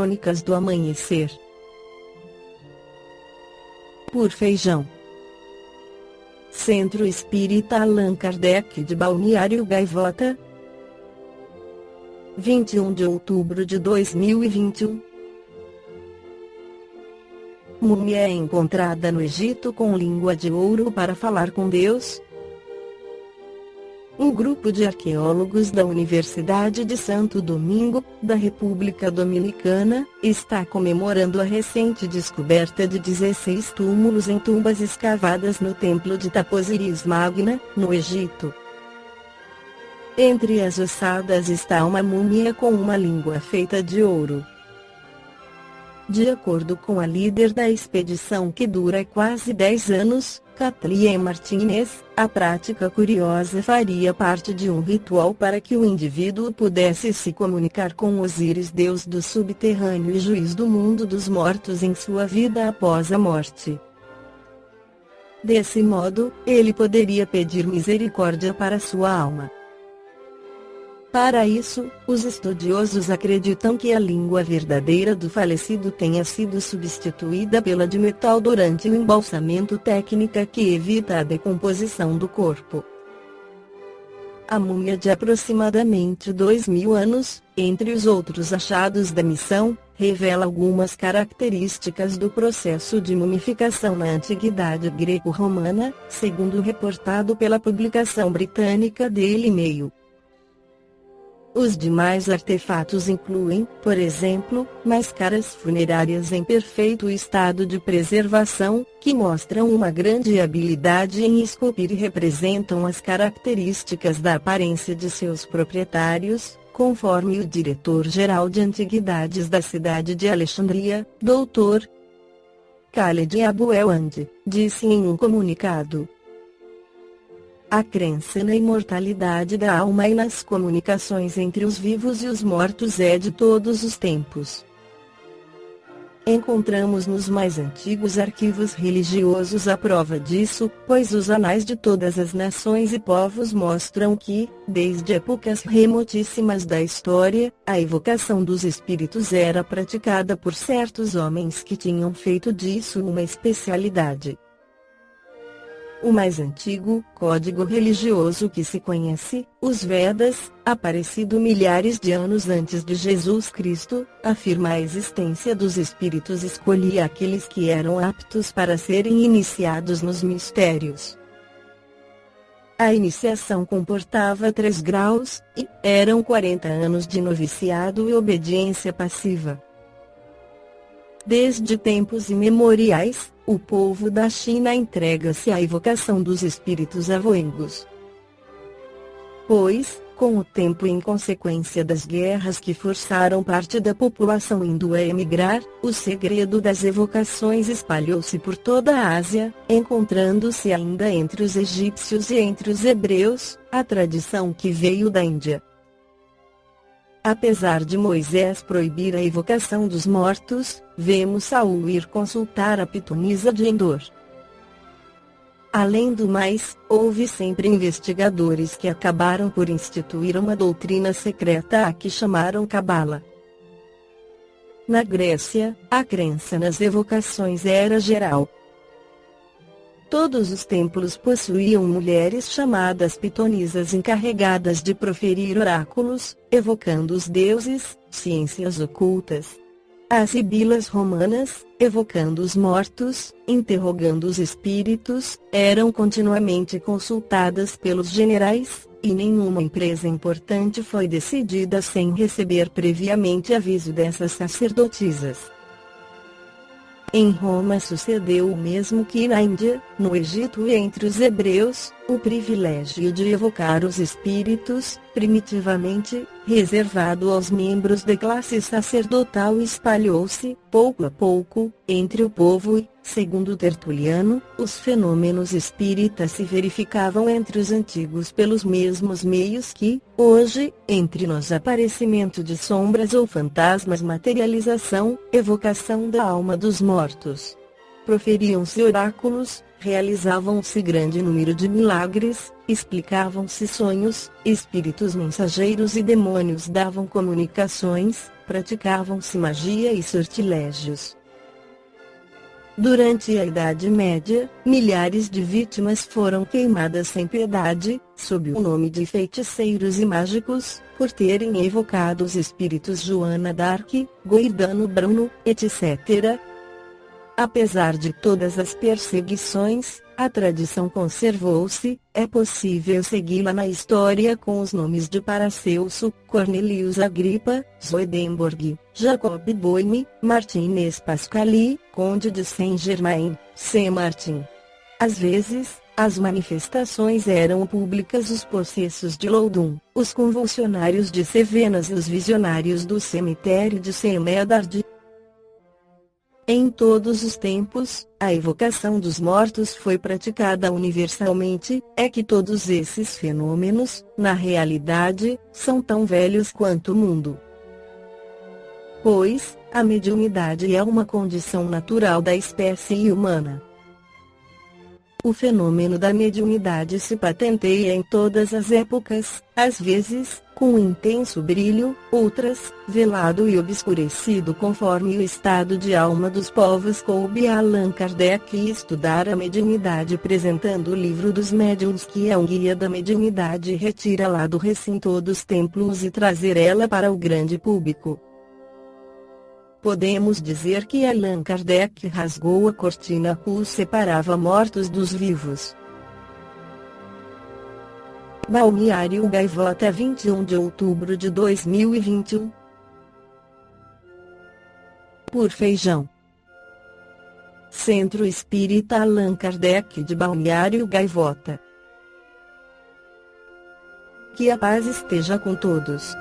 Crônicas do Amanhecer. Por Feijão. Centro Espírita Allan Kardec de Balneário Gaivota, 21 de outubro de 2021. Múmia é encontrada no Egito com língua de ouro para falar com Deus. Um grupo de arqueólogos da Universidade de Santo Domingo, da República Dominicana, está comemorando a recente descoberta de 16 túmulos em tumbas escavadas no Templo de Taposiris Magna, no Egito. Entre as ossadas está uma múmia com uma língua feita de ouro. De acordo com a líder da expedição, que dura quase 10 anos, Kathleen Martinez, a prática curiosa faria parte de um ritual para que o indivíduo pudesse se comunicar com Osíris, deus do subterrâneo e juiz do mundo dos mortos em sua vida após a morte. Desse modo, ele poderia pedir misericórdia para sua alma. Para isso, os estudiosos acreditam que a língua verdadeira do falecido tenha sido substituída pela de metal durante o embalsamento, técnica que evita a decomposição do corpo. A múmia de aproximadamente 2.000 anos, entre os outros achados da missão, revela algumas características do processo de mumificação na antiguidade greco-romana, segundo reportado pela publicação britânica Daily Mail. Os demais artefatos incluem, por exemplo, máscaras funerárias em perfeito estado de preservação, que mostram uma grande habilidade em esculpir e representam as características da aparência de seus proprietários, conforme o diretor-geral de antiguidades da cidade de Alexandria, Dr. Khaled Abou El-Andi, disse em um comunicado. A crença na imortalidade da alma e nas comunicações entre os vivos e os mortos é de todos os tempos. Encontramos nos mais antigos arquivos religiosos a prova disso, pois os anais de todas as nações e povos mostram que, desde épocas remotíssimas da história, a evocação dos espíritos era praticada por certos homens que tinham feito disso uma especialidade. O mais antigo código religioso que se conhece, os Vedas, aparecido milhares de anos antes de Jesus Cristo, afirma a existência dos espíritos e escolhia aqueles que eram aptos para serem iniciados nos mistérios. A iniciação comportava 3 graus, e eram 40 anos de noviciado e obediência passiva. Desde tempos imemoriais, o povo da China entrega-se à evocação dos espíritos avoengos. Pois, com o tempo e em consequência das guerras que forçaram parte da população hindu a emigrar, o segredo das evocações espalhou-se por toda a Ásia, encontrando-se ainda entre os egípcios e entre os hebreus, a tradição que veio da Índia. Apesar de Moisés proibir a evocação dos mortos, vemos Saul ir consultar a pitonisa de Endor. Além do mais, houve sempre investigadores que acabaram por instituir uma doutrina secreta a que chamaram Cabala. Na Grécia, a crença nas evocações era geral. Todos os templos possuíam mulheres chamadas pitonisas encarregadas de proferir oráculos, evocando os deuses, ciências ocultas. As sibilas romanas, evocando os mortos, interrogando os espíritos, eram continuamente consultadas pelos generais, e nenhuma empresa importante foi decidida sem receber previamente aviso dessas sacerdotisas. Em Roma sucedeu o mesmo que na Índia, no Egito e entre os hebreus, o privilégio de evocar os espíritos, primitivamente, reservado aos membros da classe sacerdotal, espalhou-se, pouco a pouco, entre o povo e, segundo Tertuliano, os fenômenos espíritas se verificavam entre os antigos pelos mesmos meios que, hoje, entre nós, aparecimento de sombras ou fantasmas, materialização, evocação da alma dos mortos. Proferiam-se oráculos, realizavam-se grande número de milagres, explicavam-se sonhos, espíritos mensageiros e demônios davam comunicações, praticavam-se magia e sortilégios. Durante a Idade Média, milhares de vítimas foram queimadas sem piedade, sob o nome de feiticeiros e mágicos, por terem evocado os espíritos Joana d'Arc, Giordano Bruno, etc. Apesar de todas as perseguições, a tradição conservou-se. É possível segui-la na história com os nomes de Paracelso, Cornelius Agripa, Swedenborg, Jacob Boehme, Martinez Pascali, Conde de Saint-Germain, Saint-Martin. Às vezes, as manifestações eram públicas. Os possessos de Loudun, os convulsionários de Cevenas e os visionários do cemitério de Saint-Médard. Em todos os tempos, a evocação dos mortos foi praticada universalmente. É que todos esses fenômenos, na realidade, são tão velhos quanto o mundo. Pois, a mediunidade é uma condição natural da espécie humana. O fenômeno da mediunidade se patenteia em todas as épocas, às vezes, com intenso brilho, outras, velado e obscurecido conforme o estado de alma dos povos. Coube a Allan Kardec estudar a mediunidade apresentando o Livro dos Médiuns, que é um guia da mediunidade, retira-la do recinto dos templos e trazer ela para o grande público. Podemos dizer que Allan Kardec rasgou a cortina que separava mortos dos vivos. Balneário Gaivota, 21 de outubro de 2021. Por Feijão. Centro Espírita Allan Kardec de Balneário Gaivota. Que a paz esteja com todos.